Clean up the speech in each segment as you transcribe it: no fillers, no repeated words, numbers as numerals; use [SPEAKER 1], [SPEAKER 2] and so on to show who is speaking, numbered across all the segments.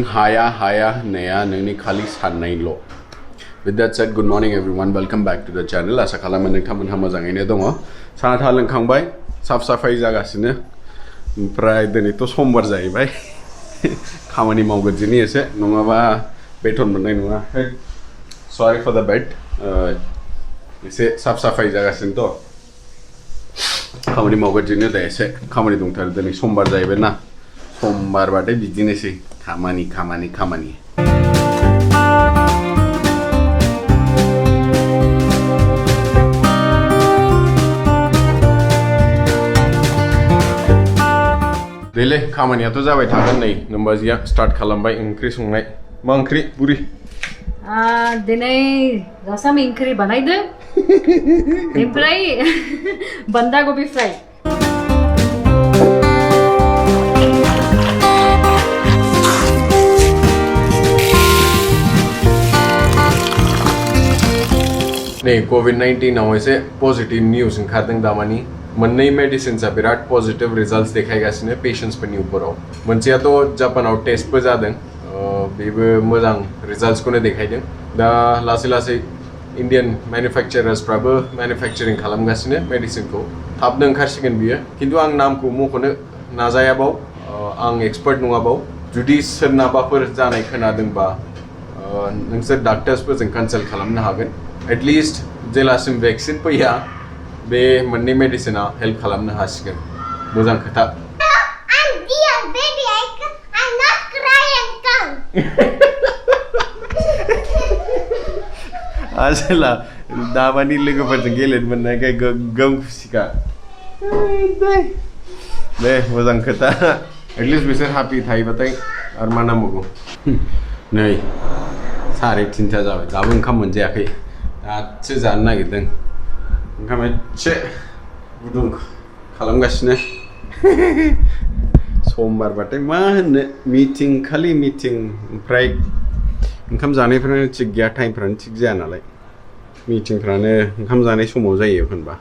[SPEAKER 1] हाया होननाया नोंनि खालि साननायल'. With that said, good morning everyone. Welcome back to the channel. आसा खालामो नोंथांमोनहा मोजाङैनो दङ. साहा था लोंखांबाय, साफ साफाय जागासिनो. ओमफ्राय दिनैथ' समबार जाहैबाय. खामानि मावगोन दिनै एसे नङाबा बेथन मोननाय नङा. Sorry for the bed. एसे साफ साफाय जागासिनोथ'. खामानि मावगोन दिनै दा एसे खामानि दंथारो दिनै समबार जाहैबाय ना. समबार बाथाय बिदिनोसै खामानि. देले खामानियाथ' जाबाय थागोन नै नोमबाजिया स्टार्ट खालामबाय ओंख्रि संनाय. मा ओंख्रि बुरि?
[SPEAKER 2] दिनै रसम ओंख्रि बानायदों. ओमफ्राय बन्दा कबि फ्राय. नै
[SPEAKER 1] COVID-19 आव एसे पजिटिव निउज ओंखारदों दामानि. मोननै मेडिसिन्सआ बिराद पजिटिव रिजल्ट्स देखायगासिनो पेशेन्ट्सफोरनि उपराव. मोनसेयाथ' जापानाव टेस्टबो जादों. बेबो मोजां रिजल्ट्सखौनो देखायदों. दा लासै इन्डियान मैन्युफेक्चारार्सफ्राबो मैन्युफेक्चारिं खालामगासिनो मेडिसिनखौ. थाबनो ओंखारसिगोन बियो. खिन्थु आं नामखौ मख'नो नाजायाबाव. आं एक्सपार्ट नङाबाव. जुदि सोरनाबाफोर जानाय खोनादोंबा नोंसोर डाक्टार्सफोरजों कनसाल्ट खालामनो हागोन. एटलिस्ट जेलासिम भेक्सिन फैया बे मोननै मेडिसिना हेल्प खालामनो हासिगोन. मोजां खोथा. आजला दाबानि लोगोफोरजों गेलेनो मोननायखाय गोगोम खुसिखा. दे मोजां खोथा. एटलिस्ट बिसोर हापि थायोबाथाय आरो मा नांबावगौ. नै 3:30 जाबाय दाबो ओंखाम मोनजायाखै. दासो जानो नागिरदों. ओंखाम एसे गुदुं खालामगासिनो. समबारबाथाय मा होननो मिटिं खालि मिटिं. ओमफ्राय ओंखाम जानायफ्रानो थिग गैया, टाइमफ्रानो थिग जाया नालाय. मिटिंफ्रानो ओंखाम जानाय समाव जायो होनबा.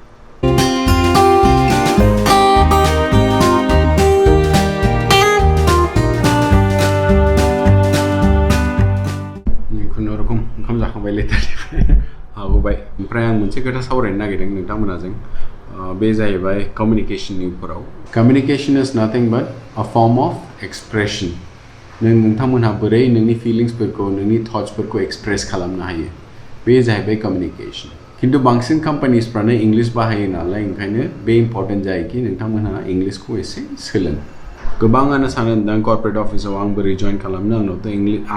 [SPEAKER 1] खुनुरुखुम ओंखाम जाखांबाय लेटारनिफ्राय हाबोबाय. ओमफ्राय आं मोनसे खोथा सावरायनो नागिरदों नोंथांमोनाजों. बे जाहैबाय कमिउनिकेशननि उपराव. Communication is nothing but a form of expression. नोंथांमोनहा बोरै नोंनि फिलिंसफोरखौ नोंनि थट्सफोरखौ एक्सप्रेस खालामनो हायो बे जाहैबाय कमिउनिकेशन. खिन्थु बांसिन कम्पानिसफ्रानो इंलिश बाहायो नालाय ओंखायनो बे इम्पर्टेन्ट जायोखि नोंथांमोनहा इंलिशखौ एसे सोलों. गोबाङानो सानो दा कर्परेट अफिसाव आं बोरै जइन खालामनो,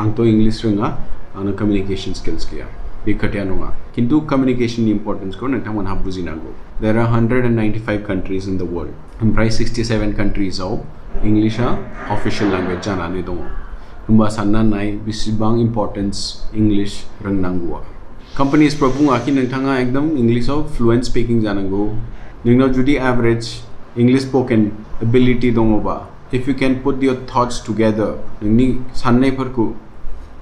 [SPEAKER 1] आंथ' इंलिश रोङा, आंनो कमिउनिकेशन स्किल्स गैया. बे खोथाया नङा. खिन्थु कमिउनिकेशननि इम्पर्टेन्सखौ नोंथांमोनहा बुजिनांगौ. There R 195 कान्ट्रिज in the world. ओमफ्राय 67 कान्ट्रिजआव इंलिशा अफिसियेल लेंगुवेज जानानै दङ. होमबा सानना नाय बेसेबां इम्पर्टेन्स इंलिश रोंनांगौआ. कम्पानिसफ्रा बुङाखि नोंथाङा एकदम इंलिशआव फ्लुएन्ट स्पिकिं जानांगौ. नोंनाव जुदि एभारेज इंलिश स्पोकेन एबिलिटि दङबा, if you can put your thoughts together, नोंनि साननायफोरखौ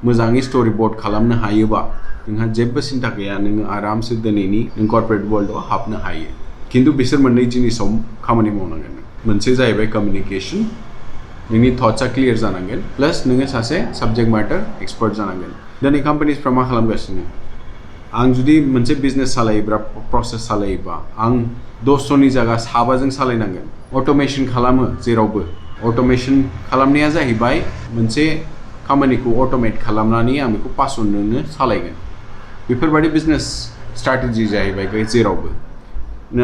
[SPEAKER 1] मोजाङै स्टोरी बोर्ड खालामनो हायोबा नोंहा जेबो सिन्था गैया. नोङो आरामसे दिनैनि नों कर्परेट वर्ल्डआव हाबनो हायो. खिन्थु बिसोर मोननै जिनिसाव खामानि मावनांगोन. मोनसे जाहैबाय कमिउनिकेशन. नोंनि थट्सआ क्लियर जानांगोन. प्लास नोङो सासे साबजेक्ट मेटार एक्सपार्ट जानांगोन. दिनै कम्पानिसफ्रा मा खालामगासिनो, आं जुदि मोनसे बिजनेस सालायोब्ला प्रसेस सालायोबा आं 200नि जायगा 7जों सालायनांगोन. अट'मेसन खालामो जेरावबो. अट'मेसन खालामनाया जाहैबाय मोनसे खामानिखौ अट'मेट खालामनानै आं बेखौ 5 जनजोंनो सालायगोन. बेफोरबायदि बिजनेस स्ट्रेटेजि जाहैबाय जेरावबो.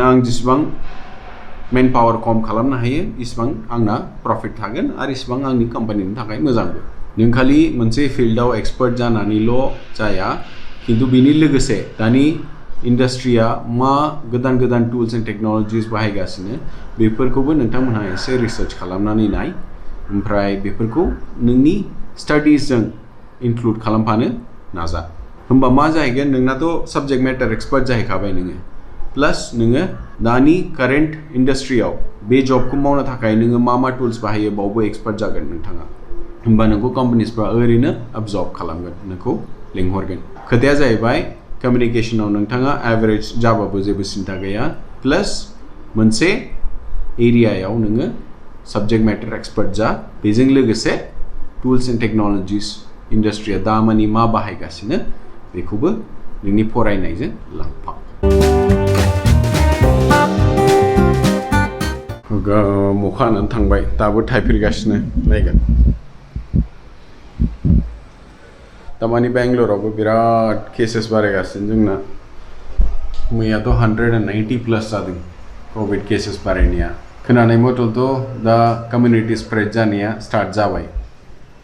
[SPEAKER 1] आं जेसेबां मेन पावार खम खालामनो हायो इसिबां आंना प्रफिट थागोन आरो इसिबां आंनि कम्पानिनि थाखाय मोजांबो. नों खालि मोनसे फिल्डआव एक्सपार्ट जानानैल' जाया. खिन्थु बेनि लोगोसे दानि इन्डास्ट्रिया मा गोदान टुल्स एन्ड टेक्न'लजिस बाहायगासिनो बेफोरखौबो नोंथांमोनहा एसे रिसार्च खालामनानै नाय. ओमफ्राय बेफोरखौ नोंनि स्टाडिजजों इनक्लुड खालामफानो नाजा. होमबा मा जाहैगोन, नोंनाथ' साबजेक्ट मेटार एक्सपार्ट जाहैखाबाय नोङो. प्लास नोङो दानि कारेन्ट इन्डास्ट्रियाव बे जबखौ मावनो थाखाय नोङो मा टुल्स बाहायो बावबो एक्सपार्ट जागोन नोंथाङा. होमबा नोंखौ कम्पानिसफ्रा ओरैनो एबजर्ब खालामगोन, नोंखौ लिंहरगोन. खोथाया जाहैबाय कमिउनिकेशनाव नोंथाङा एभारेज जाबाबो जेबो सिन्था गैया. प्लास मोनसे एरियायाव नोङो साबजेक्ट मेटार एक्सपार्ट जा. बेजों लोगोसे टुल्स एन्ड टेक्न'लजिस इन्डास्ट्रिया दामानि मा बाहायगासिनो बेखौबो नोंनि फरायनायजों लांफा अखा हानानै थांबाय दाबो थाइफिरगासिनो नायगोन दामानि बेंगलरावबो बिराद केसेस बारायगासिनो जोंना मैयाथ' 190 प्लस जादों कभिड केसेस बारायनाया खोनानाय मथेथ' दा कमिउनिटि स्प्रेड जानाया स्टार्ट जाबाय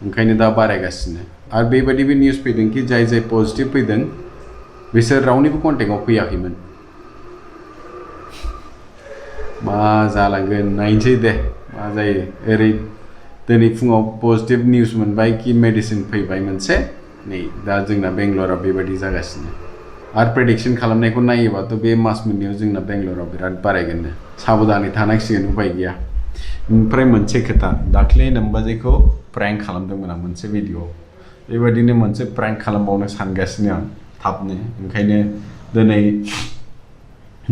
[SPEAKER 1] ओंखायनो दा बारायगासिनो आरो बेबायदिबो निउस फैदों कि जाय जाय पजिटिभ फैदों बिसोर रावनिबो कन्टेक्टआव फैयाखैमोन मा जालांगोन नायनोसै दे मा जायो ओरै दिनै फुङाव पजिटिभ निउस मोनबाय कि मेडिसिन फैबाय मोनसे नै दा जोंना बेंगलराव बेबायदि जागासिनो आरो प्रेडिक्सन खालामनायखौ नायोबाथ' बे मास मोननैयाव जोंना बेंगलराव बिराद बारायगोन साबधानै थानांसिगोन उपाय गैया ओमफ्राय मोनसे खोथा दाख्लै नोमबाजैखौ प्रेंक खालामदोंमोन आं मोनसे भिडिअ बेबायदिनो मोनसे प्रेंक खालामबावनो सानगासिनो आं थाबनो ओंखायनो दिनै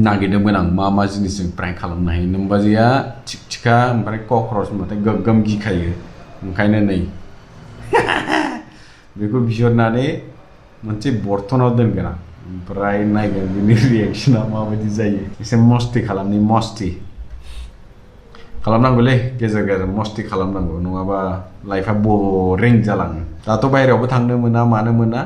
[SPEAKER 1] नागिरदोंमोन आं मा जिनिसजों प्रेंक खालामनो हायो नोमबाजैया थिखा ओमफ्राय कक्रच होनबाथाय गोगोम गिखायो ओंखायनो नै बेखौ बिहरनानै मोनसे बर्थनाव दोनगोन आं ओमफ्राय नायगोन बिनि रिएक्सना माबायदि जायो एसे मस्ति खालामनि मस्ति खालामनांगौलै गेजेर गेजेर मस्ति खालामनांगौ नङाबा लाइफआ बरिं जालाङो दाथ' बायहेरायावबो थांनो मोना मानो मोना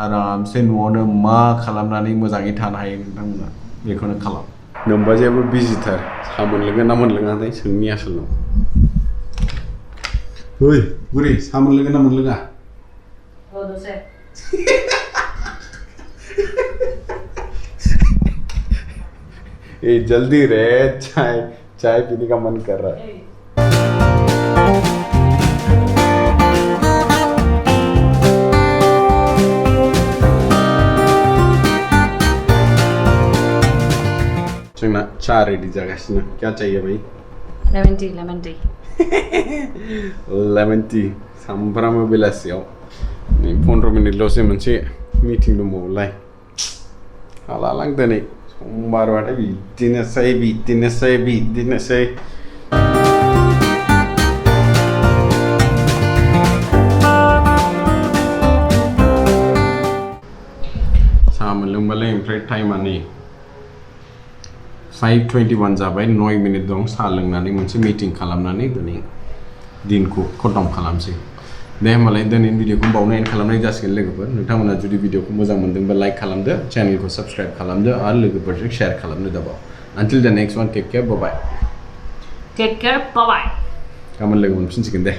[SPEAKER 1] आरामसे न'आवनो मा खालामनानै मोजाङै थानो हायो नोंथांमोना बेखौनो खालाम नोमबाजैयाबो बिजिथार साहा मोनलोंगोन ना मोनलोङाथाय सोंनि आसोलनाव ओइ बुरि साहा मोनलोंगोन ना मोनलोङा ए जल्दी रे चाय पीने का मन कर रहा है जोंना चाय रेडी जागासिनो क्या चाहिए भाई
[SPEAKER 2] लेमन टी
[SPEAKER 1] लेमन टी सामफ्रामबो बेलासियाव 15 मिनिटल'सो मोनसे मिटिं दंबावोलाय हाला लां दिनै समबारबाथाय बिदिनोसै साहा मोनलोंबालाय ओमफ्राय टाइमा नै 5:21 जाबाय 9 मिनिट दं साहा लोंनानै मोनसे मिटिं खालामनानै दिनै दिनखौ खतम खालामसै दे होमबालाय दिनैनि भिडिअखौ बावनो एन्ड खालामनाय जासिगोन लोगोफोर नोंथांमोना जुदि भिडिअखौ मोजां मोनदोंबा लाइक खालामदो चेनेलखौ साबस्क्राइब खालामदो आरो लोगोफोरजों शेयार खालामनो दाबाव until the next one take care bye bye
[SPEAKER 2] गाबोन
[SPEAKER 1] लोगो मोनफिनसिगोन दे